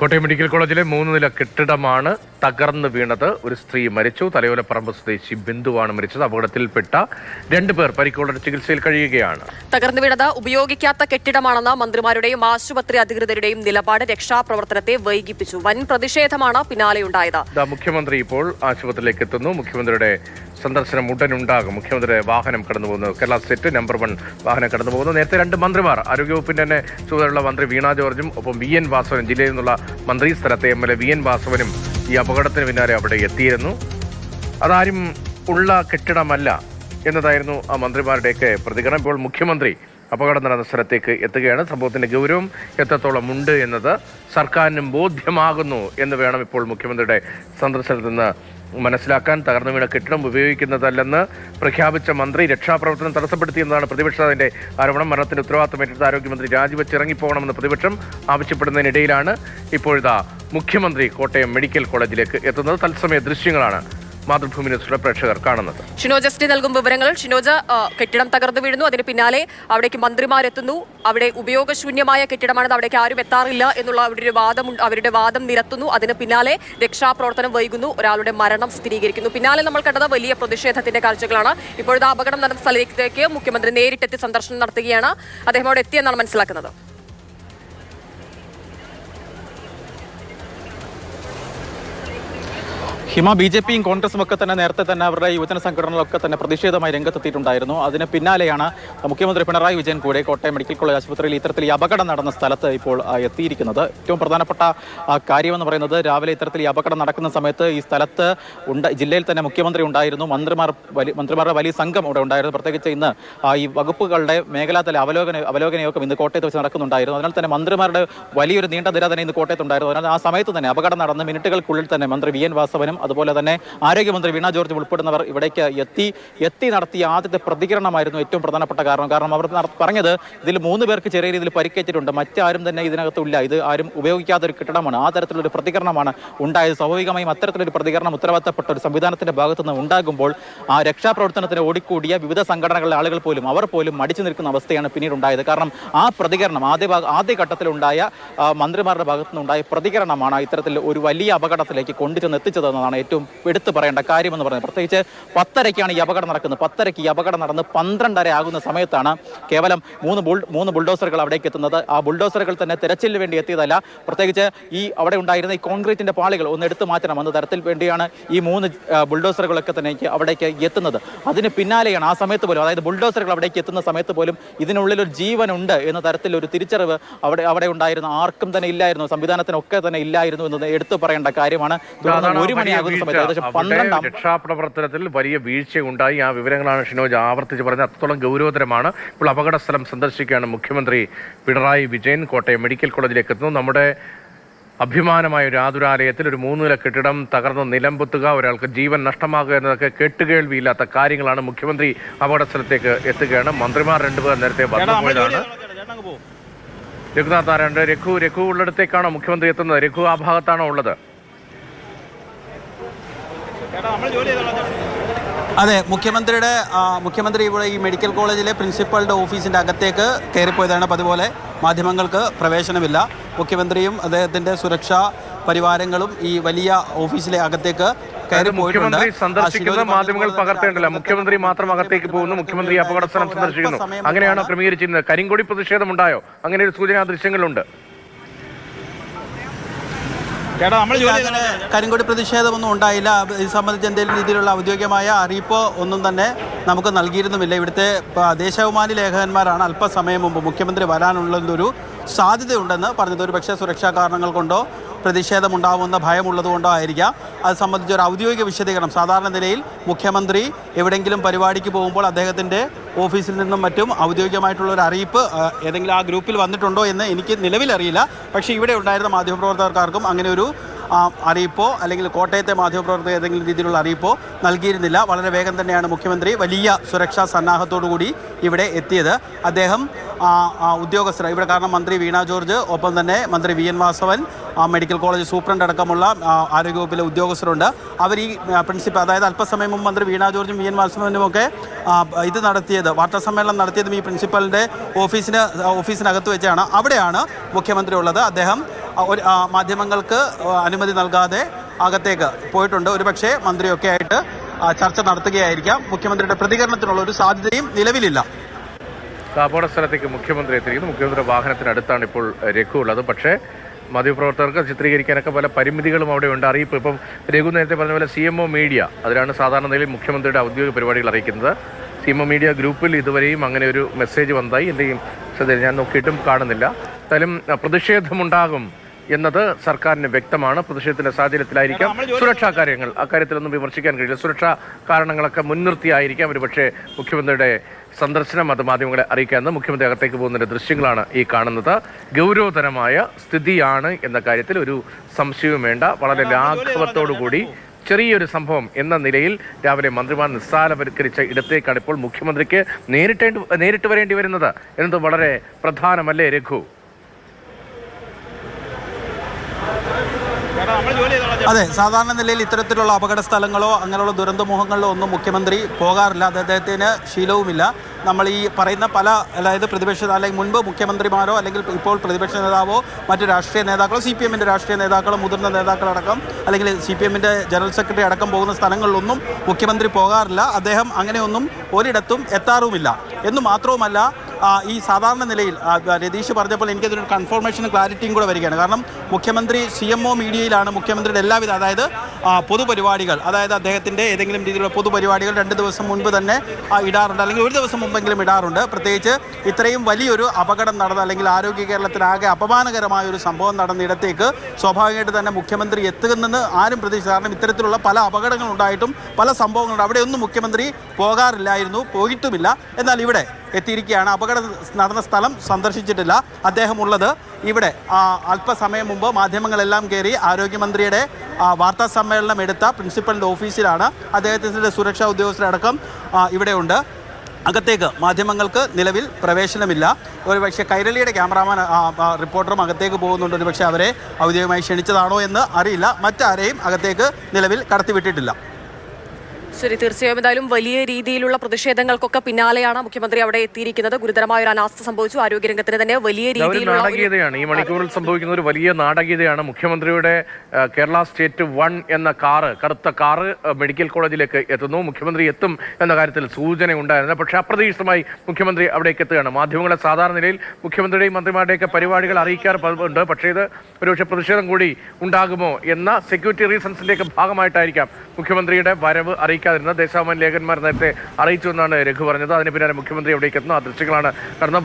Kottayam medical കോളേജിലെ 3 നില കെട്ടിടമാണ് തകർന്നു വീണത്. ഒരു സ്ത്രീ മരിച്ചു. തലയോലപ്പറമ്പ് സ്വദേശി ബിന്ദുവാണ് മരിച്ചത്. അപകടത്തിൽപ്പെട്ട 2 പേർ പരിക്കുകളുടെ ചികിത്സയിൽ കഴിയുകയാണ്. തകർന്നു വീണത് ഉപയോഗിക്കാത്ത കെട്ടിടമാണെന്ന മന്ത്രിമാരുടെയും ആശുപത്രി അധികൃതരുടെയും നിലപാട് രക്ഷാപ്രവർത്തനത്തെ വൈകിപ്പിച്ചു. വൻ പ്രതിഷേധമാണ് പിന്നാലെയുണ്ടായത്. മുഖ്യമന്ത്രി ഇപ്പോൾ ആശുപത്രിയിലേക്ക് എത്തുന്നു. മുഖ്യമന്ത്രിയുടെ സന്ദർശനം ഉടനുണ്ടാകും. മുഖ്യമന്ത്രിയുടെ വാഹനം കടന്നു പോകുന്നു. കേരള സ്റ്റേറ്റ് നമ്പർ 1 വാഹനം കടന്നു പോകുന്നു. നേരത്തെ 2 മന്ത്രിമാർ, ആരോഗ്യവകുപ്പിന്റെ തന്നെ ചുമതലയുള്ള മന്ത്രി വീണ ജോർജും ഒപ്പം VN വാസവനും, ജില്ലയിൽ നിന്നുള്ള മന്ത്രി, സ്ഥലത്തെ MLA VN വാസവനും ഈ അപകടത്തിന് പിന്നാലെ അവിടെ എത്തിയിരുന്നു. അതാരും ഉള്ള കെട്ടിടമല്ല എന്നതായിരുന്നു ആ മന്ത്രിമാരുടെയൊക്കെ പ്രതികരണം. ഇപ്പോൾ മുഖ്യമന്ത്രി അപകടം നടന്ന സ്ഥലത്തേക്ക് എത്തുകയാണ്. സംഭവത്തിന്റെ ഗൗരവം എത്രത്തോളം ഉണ്ട് എന്നത് സർക്കാരിനും ബോധ്യമാകുന്നു എന്ന് വേണം ഇപ്പോൾ മുഖ്യമന്ത്രിയുടെ സന്ദർശനത്തിൽ നിന്ന് മനസ്സിലാക്കാൻ. തകർന്നു വീണ കെട്ടിടം ഉപയോഗിക്കുന്നതല്ലെന്ന് പ്രഖ്യാപിച്ച മന്ത്രി രക്ഷാപ്രവർത്തനം തടസ്സപ്പെടുത്തിയെന്നതാണ് പ്രതിപക്ഷത്തിന്റെ ആരോപണം. മരണത്തിന്റെ ഉത്തരവാദിത്തം ഏറ്റെടുത്ത ആരോഗ്യമന്ത്രി രാജിവെച്ച് ഇറങ്ങിപ്പോകണമെന്ന് പ്രതിപക്ഷം ആവശ്യപ്പെടുന്നതിനിടയിലാണ് ഇപ്പോഴത്തെ മുഖ്യമന്ത്രി കോട്ടയം മെഡിക്കൽ കോളേജിലേക്ക് എത്തുന്നത്. തത്സമയ ദൃശ്യങ്ങളാണ് മാതൃഭൂമി ന്യൂസിലെ പ്രേക്ഷകർ കാണുന്നത്. ഷിനോജ് എസ് ടി നൽകും വിവരങ്ങൾ. ഷിനോജ്, കെട്ടിടം തകർന്നു വീഴുന്നു, അതിന് പിന്നാലെ അവിടേക്ക് മന്ത്രിമാരെത്തുന്നു. അവിടെ ഉപയോഗശൂന്യമായ കെട്ടിടമാണെന്ന് അവിടേക്ക് ആരും എത്താറില്ല എന്നുള്ള അവരുടെ വാദം നിരത്തുന്നു. അതിന് പിന്നാലെ രക്ഷാപ്രവർത്തനം വൈകുന്നു. ഒരാളുടെ മരണം സ്ഥിരീകരിക്കുന്നു. പിന്നാലെ നമ്മൾ കണ്ടത് വലിയ പ്രതിഷേധത്തിന്റെ കാഴ്ചകളാണ്. ഇപ്പോഴത്തെ അപകടം നടന്ന സ്ഥലത്തേക്ക് മുഖ്യമന്ത്രി നേരിട്ടെത്തി സന്ദർശനം നടത്തുകയാണ്. അദ്ദേഹം അവിടെ എത്തിയെന്നാണ് മനസ്സിലാക്കുന്നത്. ഹിമ, BJPയും കോൺഗ്രസും ഒക്കെ തന്നെ നേരത്തെ തന്നെ അവരുടെ യുവജന സംഘടനകളൊക്കെ തന്നെ പ്രതിഷേധമായി രംഗത്തെത്തിയിട്ടുണ്ടായിരുന്നു. അതിന് പിന്നാലെയാണ് മുഖ്യമന്ത്രി പിണറായി വിജയൻ കൂടെ കോട്ടയം മെഡിക്കൽ കോളേജ് ആശുപത്രിയിൽ ഇത്തരത്തിൽ ഈ അപകടം നടന്ന സ്ഥലത്ത് ഇപ്പോൾ എത്തിയിരിക്കുന്നത്. ഏറ്റവും പ്രധാനപ്പെട്ട കാര്യമെന്ന് പറയുന്നത്, രാവിലെ ഇത്തരത്തിൽ ഈ അപകടം നടക്കുന്ന സമയത്ത് ഈ സ്ഥലത്ത് ജില്ലയിൽ തന്നെ മുഖ്യമന്ത്രി ഉണ്ടായിരുന്നു. മന്ത്രിമാരുടെ വലിയ സംഘം ഇവിടെ ഉണ്ടായിരുന്നു. പ്രത്യേകിച്ച് ഇന്ന് ഈ വകുപ്പുകളുടെ മേഖലാതല അവലോകനയോഗം ഇന്ന് കോട്ടയത്ത് വെച്ച് നടക്കുന്നുണ്ടായിരുന്നു. അതിനാൽ തന്നെ മന്ത്രിമാരുടെ വലിയൊരു നീണ്ട നിര തന്നെ ഇന്ന് കോട്ടയത്തുണ്ടായിരുന്നു. അതിനാൽ ആ സമയത്ത് തന്നെ അപകടം നടന്ന് മിനിറ്റുകൾക്കുള്ളിൽ തന്നെ മന്ത്രി VN വാസവനും അതുപോലെ തന്നെ ആരോഗ്യമന്ത്രി വീണ ജോർജും ഉൾപ്പെടുന്നവർ ഇവിടേക്ക് എത്തി നടത്തിയ ആദ്യത്തെ പ്രതികരണമായിരുന്നു ഏറ്റവും പ്രധാനപ്പെട്ട കാരണം അവർ പറഞ്ഞത്, ഇതിൽ 3 പേർക്ക് ചെറിയ രീതിയിൽ പരിക്കേറ്റിട്ടുണ്ട്, മറ്റാരും തന്നെ ഇതിനകത്തില്ല, ഇത് ആരും ഉപയോഗിക്കാത്തൊരു കെട്ടിടമാണ്. ആ തരത്തിലൊരു പ്രതികരണമാണ് ഉണ്ടായത്. സ്വാഭാവികമായും അത്തരത്തിലൊരു പ്രതികരണം ഉത്തരവാദിത്തപ്പെട്ട ഒരു സംവിധാനത്തിന്റെ ഭാഗത്തുനിന്ന് ഉണ്ടാകുമ്പോൾ ആ രക്ഷാപ്രവർത്തനത്തിന് ഓടിക്കൂടിയ വിവിധ സംഘടനകളിലെ ആളുകൾ പോലും മടിച്ചു നിൽക്കുന്ന അവസ്ഥയാണ് പിന്നീട് ഉണ്ടായത്. കാരണം ആ പ്രതികരണം ആദ്യഘട്ടത്തിലുണ്ടായ മന്ത്രിമാരുടെ ഭാഗത്തുനിന്നുണ്ടായ പ്രതികരണമാണ് ഇത്തരത്തിൽ ഒരു വലിയ അപകടത്തിലേക്ക് കൊണ്ടുചെന്ന് എത്തിച്ചതെന്നതാണ് ഏറ്റവും എടുത്തു പറയേണ്ട കാര്യമെന്ന് പറയുന്നത്. പ്രത്യേകിച്ച് 10:30ക്കാണ് ഈ അപകടം നടക്കുന്നത്. 10:30ക്ക് ഈ അപകടം നടന്ന് 12:30 ആകുന്ന സമയത്താണ് കേവലം 3 ബുൾഡോസറുകൾ അവിടേക്ക് എത്തുന്നത്. ആ ബുൾഡോസറുകൾ തന്നെ തെരച്ചിലിന് വേണ്ടി എത്തിയതല്ല. പ്രത്യേകിച്ച് ഈ അവിടെ ഉണ്ടായിരുന്ന ഈ കോൺക്രീറ്റിന്റെ പാളികൾ ഒന്ന് എടുത്തു മാറ്റണം എന്ന തരത്തിൽ വേണ്ടിയാണ് ഈ 3 ബുൾഡോസറുകളൊക്കെ തന്നെ അവിടേക്ക് എത്തുന്നത്. അതിന് പിന്നാലെയാണ് ആ സമയത്ത് പോലും, അതായത് ബുൾഡോസറുകൾ അവിടേക്ക് എത്തുന്ന സമയത്ത് പോലും ഇതിനുള്ളിൽ ഒരു ജീവനുണ്ട് എന്ന തരത്തിലൊരു തിരിച്ചറിവ് അവിടെ ഉണ്ടായിരുന്ന ആർക്കും തന്നെ ഇല്ലായിരുന്നു, സംവിധാനത്തിനൊക്കെ തന്നെ ഇല്ലായിരുന്നു എന്നത് എടുത്തു പറയേണ്ട കാര്യമാണ്. 1 മണിയാകുന്ന രക്ഷാപ്രവർത്തനത്തിൽ വലിയ വീഴ്ചയുണ്ടായി. ആ വിവരങ്ങളാണ് ഷിനോജ് ആവർത്തിച്ച് പറഞ്ഞത്. അത്രത്തോളം ഗൗരവതരമാണ്. ഇപ്പോൾ അപകട സ്ഥലം സന്ദർശിക്കുകയാണ് മുഖ്യമന്ത്രി പിണറായി വിജയൻ. കോട്ടയം മെഡിക്കൽ കോളേജിലേക്ക് എത്തുന്നു. നമ്മുടെ അഭിമാനമായ ഒരു ആതുരാലയത്തിൽ ഒരു 3 നില കെട്ടിടം തകർന്ന് നിലംപൊത്തുക, ഒരാൾക്ക് ജീവൻ നഷ്ടമാകുക എന്നതൊക്കെ കേട്ടുകേൾവിയില്ലാത്ത കാര്യങ്ങളാണ്. മുഖ്യമന്ത്രി അപകട സ്ഥലത്തേക്ക് എത്തുകയാണ്. മന്ത്രിമാർ 2 പേർ നേരത്തെ വന്നുപോയതാണ്. രഘുനാഥ് നാരായണൻ, രഘു ഉള്ളിടത്തേക്കാണോ മുഖ്യമന്ത്രി എത്തുന്നത്? രഘു ആ ഭാഗത്താണോ ഉള്ളത്? അതെ, മുഖ്യമന്ത്രി ഇവിടെ ഈ മെഡിക്കൽ കോളേജിലെ പ്രിൻസിപ്പളുടെ ഓഫീസിൻ്റെ അകത്തേക്ക് കയറിപ്പോയതാണ്. അതുപോലെ മാധ്യമങ്ങൾക്ക് പ്രവേശനമില്ല. മുഖ്യമന്ത്രിയും അദ്ദേഹത്തിൻ്റെ സുരക്ഷാ പരിവാരങ്ങളും ഈ വലിയ ഓഫീസിലെ അകത്തേക്ക് മുഖ്യമന്ത്രി സന്ദർശിക്കുന്ന മാധ്യമങ്ങൾ പകർത്തേണ്ടല്ല, മുഖ്യമന്ത്രി മാത്രം അകത്തേക്ക് പോകുന്നു, മുഖ്യമന്ത്രി അപകട സ്ഥലം സന്ദർശിക്കുന്നു. അങ്ങനെയാണോ ക്രമീകരിച്ചിരുന്നത്? കരിങ്കൊടി പ്രതിഷേധമുണ്ടായോ? അങ്ങനെ ഒരു സൂചനാ ദൃശ്യങ്ങളുണ്ട്. കരിങ്കൊടി പ്രതിഷേധമൊന്നും ഉണ്ടായില്ല. ഇത് സംബന്ധിച്ച് എന്തെങ്കിലും രീതിയിലുള്ള ഔദ്യോഗികമായ അറിയിപ്പ് ഒന്നും തന്നെ നമുക്ക് നൽകിയിരുന്നുമില്ല. ഇവിടുത്തെ ദേശാഭിമാനി ലേഖകന്മാരാണ് അല്പസമയം മുമ്പ് മുഖ്യമന്ത്രി വരാനുള്ളതൊരു സാധ്യതയുണ്ടെന്ന് പറഞ്ഞത്. ഒരു പക്ഷേ സുരക്ഷാ കാരണങ്ങൾ കൊണ്ടോ പ്രതിഷേധമുണ്ടാകുമെന്ന ഭയമുള്ളതുകൊണ്ടോ ആയിരിക്കാം. അത് സംബന്ധിച്ചൊരു ഔദ്യോഗിക വിശദീകരണം, സാധാരണ നിലയിൽ മുഖ്യമന്ത്രി എവിടെയെങ്കിലും പരിപാടിക്ക് പോകുമ്പോൾ അദ്ദേഹത്തിൻ്റെ ഓഫീസിൽ നിന്നും മറ്റും ഔദ്യോഗികമായിട്ടുള്ളൊരു അറിയിപ്പ് ഏതെങ്കിലും ആ ഗ്രൂപ്പിൽ വന്നിട്ടുണ്ടോ എന്ന് എനിക്ക് നിലവിലറിയില്ല. പക്ഷേ ഇവിടെ ഉണ്ടായിരുന്ന മാധ്യമപ്രവർത്തകർക്കാർക്കും അങ്ങനെ ഒരു അറിയിപ്പോ അല്ലെങ്കിൽ കോട്ടയത്തെ മാധ്യമപ്രവർത്തകർ ഏതെങ്കിലും രീതിയിലുള്ള അറിയിപ്പോ നൽകിയിരുന്നില്ല. വളരെ വേഗം തന്നെയാണ് മുഖ്യമന്ത്രി വലിയ സുരക്ഷാ സന്നാഹത്തോടുകൂടി ഇവിടെ എത്തിയത്. അദ്ദേഹം ഉദ്യോഗസ്ഥർ ഇവിടെ, കാരണം മന്ത്രി വീണ ജോർജ്, ഒപ്പം തന്നെ മന്ത്രി VN Vasavan, medical college superintendent അടക്കമുള്ള ആരോഗ്യവകുപ്പിലെ ഉദ്യോഗസ്ഥരുണ്ട്. അവർ ഈ പ്രിൻസിപ്പൽ, അതായത് അല്പസമയം മുമ്പ് മന്ത്രി വീണ ജോർജും VN വാസവനുമൊക്കെ വാർത്താസമ്മേളനം നടത്തിയതും ഈ പ്രിൻസിപ്പലിൻ്റെ ഓഫീസിനകത്ത് വെച്ചാണ്. അവിടെയാണ് മുഖ്യമന്ത്രി ഉള്ളത്. അദ്ദേഹം മാധ്യമങ്ങൾക്ക് അനുമതി നൽകാതെ അകത്തേക്ക് പോയിട്ടുണ്ട്. ഒരുപക്ഷെ മന്ത്രിയൊക്കെ ആയിട്ട് ചർച്ച നടത്തുകയായിരിക്കാം. മുഖ്യമന്ത്രിയുടെ പ്രതികരണത്തിനുള്ള ഒരു സാധ്യതയും നിലവിലില്ല. അപകട സ്ഥലത്തേക്ക് മുഖ്യമന്ത്രി എത്തിയിരിക്കുന്നു. മുഖ്യമന്ത്രിയുടെ വാഹനത്തിനടുത്താണ് ഇപ്പോൾ രഘു ഉള്ളത്. പക്ഷേ മാധ്യമപ്രവർത്തകർക്ക് ചിത്രീകരിക്കാനൊക്കെ പല പരിമിതികളും അവിടെ ഉണ്ട്. അറിയിപ്പ് ഇപ്പം രഘു നേരത്തെ പറഞ്ഞ പോലെ CMO മീഡിയ, അതിലാണ് സാധാരണ നിലയിൽ മുഖ്യമന്ത്രിയുടെ ഔദ്യോഗിക പരിപാടികൾ അറിയിക്കുന്നത്. CMO മീഡിയ ഗ്രൂപ്പിൽ ഇതുവരെയും അങ്ങനെ ഒരു മെസ്സേജ് വന്നതായി എൻ്റെയും ശ്രദ്ധയിൽ ഞാൻ നോക്കിയിട്ടും കാണുന്നില്ല. എന്തായാലും പ്രതിഷേധമുണ്ടാകും എന്നത് സർക്കാരിന് വ്യക്തമാണ്. പ്രതിഷേധത്തിന്റെ സാഹചര്യത്തിലായിരിക്കാം സുരക്ഷാ കാര്യങ്ങൾ, അക്കാര്യത്തിലൊന്നും വിമർശിക്കാൻ കഴിയില്ല. സുരക്ഷാ കാരണങ്ങളൊക്കെ മുൻനിർത്തിയായിരിക്കാം ഒരുപക്ഷെ മുഖ്യമന്ത്രിയുടെ സന്ദർശനം. അത് മാധ്യമങ്ങളെ അറിയിക്കാമെന്ന് മുഖ്യമന്ത്രി അകത്തേക്ക് പോകുന്നതിന്റെ ദൃശ്യങ്ങളാണ് ഈ കാണുന്നത്. ഗൗരവതരമായ സ്ഥിതിയാണ് എന്ന കാര്യത്തിൽ ഒരു സംശയവും വേണ്ട. വളരെ ലാഘവത്തോടുകൂടി ചെറിയൊരു സംഭവം എന്ന നിലയിൽ രാവിലെ മന്ത്രിമാർ നിസ്സാരവൽക്കരിച്ച ഇടത്തേക്കാണ് ഇപ്പോൾ മുഖ്യമന്ത്രിക്ക് നേരിട്ട് വരേണ്ടി വരുന്നത് എന്നത് വളരെ പ്രധാനമല്ലേ രഘു? അതെ, സാധാരണ നിലയിൽ ഇത്തരത്തിലുള്ള അപകട സ്ഥലങ്ങളോ അങ്ങനെയുള്ള ദുരന്തമുഖങ്ങളിലോ ഒന്നും മുഖ്യമന്ത്രി പോകാറില്ല. അത് അദ്ദേഹത്തിന് ശീലവുമില്ല. നമ്മൾ ഈ പറയുന്ന പല, അതായത് പ്രതിപക്ഷ, അല്ലെങ്കിൽ മുൻപ് മുഖ്യമന്ത്രിമാരോ അല്ലെങ്കിൽ ഇപ്പോൾ പ്രതിപക്ഷ നേതാവോ മറ്റ് രാഷ്ട്രീയ നേതാക്കളോ, CPM-ന്റെ രാഷ്ട്രീയ നേതാക്കളോ, മുതിർന്ന നേതാക്കളടക്കം, അല്ലെങ്കിൽ CPM-ന്റെ ജനറൽ സെക്രട്ടറി അടക്കം പോകുന്ന സ്ഥലങ്ങളിലൊന്നും മുഖ്യമന്ത്രി പോകാറില്ല. അദ്ദേഹം അങ്ങനെയൊന്നും ഒരിടത്തും എത്താറുമില്ല. എന്ന് മാത്രവുമല്ല, ഈ സാധാരണ നിലയിൽ രതീഷ് പറഞ്ഞപ്പോൾ എനിക്കതിനൊരു കൺഫർമേഷനും ക്ലാരിറ്റിയും കൂടെ വരികയാണ്. കാരണം മുഖ്യമന്ത്രി CMO മീഡിയയിലാണ് മുഖ്യമന്ത്രിയുടെ എല്ലാവിധ, അതായത് പൊതുപരിപാടികൾ, അതായത് അദ്ദേഹത്തിൻ്റെ ഏതെങ്കിലും രീതിയിലുള്ള പൊതുപരിപാടികൾ 2 ദിവസം മുൻപ് തന്നെ ഇടാറുണ്ട്, അല്ലെങ്കിൽ ഒരു ദിവസം മുമ്പെങ്കിലും ഇടാറുണ്ട്. പ്രത്യേകിച്ച് ഇത്രയും വലിയൊരു അപകടം നടന്ന, അല്ലെങ്കിൽ ആരോഗ്യ കേരളത്തിലാകെ അപമാനകരമായ ഒരു സംഭവം നടന്ന ഇടത്തേക്ക് സ്വാഭാവികമായിട്ട് തന്നെ മുഖ്യമന്ത്രി എത്തുമെന്ന് ആരും പ്രതീക്ഷിച്ചു. കാരണം ഇത്തരത്തിലുള്ള പല അപകടങ്ങളുണ്ടായിട്ടും പല സംഭവങ്ങളുണ്ട്. അവിടെയൊന്നും മുഖ്യമന്ത്രി പോകാറില്ലായിരുന്നു, പോയിട്ടുമില്ല. എന്നാൽ ഇവിടെ എത്തിയിരിക്കുകയാണ്. അപകടം നടന്ന സ്ഥലം സന്ദർശിച്ചിട്ടില്ല. അദ്ദേഹം ഉള്ളത് ഇവിടെ. അല്പസമയം മുമ്പ് മാധ്യമങ്ങളെല്ലാം കയറി ആരോഗ്യമന്ത്രിയുടെ വാർത്താ സമ്മേളനം എടുത്ത പ്രിൻസിപ്പലിൻ്റെ ഓഫീസിലാണ്. അദ്ദേഹത്തിൻ്റെ സുരക്ഷാ ഉദ്യോഗസ്ഥരടക്കം ഇവിടെയുണ്ട്. അകത്തേക്ക് മാധ്യമങ്ങൾക്ക് നിലവിൽ പ്രവേശനമില്ല. ഒരുപക്ഷെ കൈരളിയുടെ ക്യാമറാമാൻ റിപ്പോർട്ടറും അകത്തേക്ക് പോകുന്നുണ്ട്. ഒരുപക്ഷെ അവരെ ഔദ്യോഗികമായി ക്ഷണിച്ചതാണോ എന്ന് അറിയില്ല. മറ്റാരെയും അകത്തേക്ക് നിലവിൽ കടത്തിവിട്ടിട്ടില്ല. ശരി, തീർച്ചയായും എന്തായാലും വലിയ രീതിയിലുള്ള പ്രതിഷേധങ്ങൾക്കൊക്കെ പിന്നാലെയാണ് മുഖ്യമന്ത്രി അവിടെ എത്തിയിരിക്കുന്നത്. ഗുരുതരമായ ഒരു അനാസ്ഥ സംഭവിച്ചു. ആരോഗ്യരംഗത്തിന് തന്നെ വലിയ രീതിയിലുള്ള നാടകീയതയാണ് ഈ മണിക്കൂറിൽ സംഭവിക്കുന്ന ഒരു വലിയ നാടകീയതയാണ്. മുഖ്യമന്ത്രിയുടെ കേരള സ്റ്റേറ്റ് 1 എന്ന കാറ്, കറുത്ത കാറ് മെഡിക്കൽ കോളേജിലേക്ക് എത്തുന്നു. മുഖ്യമന്ത്രി എത്തും എന്ന കാര്യത്തിൽ സൂചന ഉണ്ടായിരുന്നു. പക്ഷേ അപ്രതീക്ഷിതമായി മുഖ്യമന്ത്രി അവിടേക്ക് എത്തുകയാണ്. മാധ്യമങ്ങളെ സാധാരണ നിലയിൽ മുഖ്യമന്ത്രിയുടെയും മന്ത്രിമാരുടെയൊക്കെ പരിപാടികൾ അറിയിക്കാറുണ്ട്. പക്ഷേ ഇത് ഒരുപക്ഷെ പ്രതിഷേധം കൂടി ഉണ്ടാകുമോ എന്ന സെക്യൂരിറ്റി റീസൺസിന്റെയൊക്കെ ഭാഗമായിട്ടായിരിക്കാം മുഖ്യമന്ത്രിയുടെ വരവ് അറിയിക്കാതിരുന്നത്. ദേശാഭിമാനി ലേഖകന്മാർ നേരത്തെ അറിയിച്ചു എന്നാണ് രഘു പറഞ്ഞത്. അതിന് പിന്നാലെ മുഖ്യമന്ത്രി അവിടേക്ക് എത്തുന്നു. ആ ദൃശ്യങ്ങളാണ് കടന്നു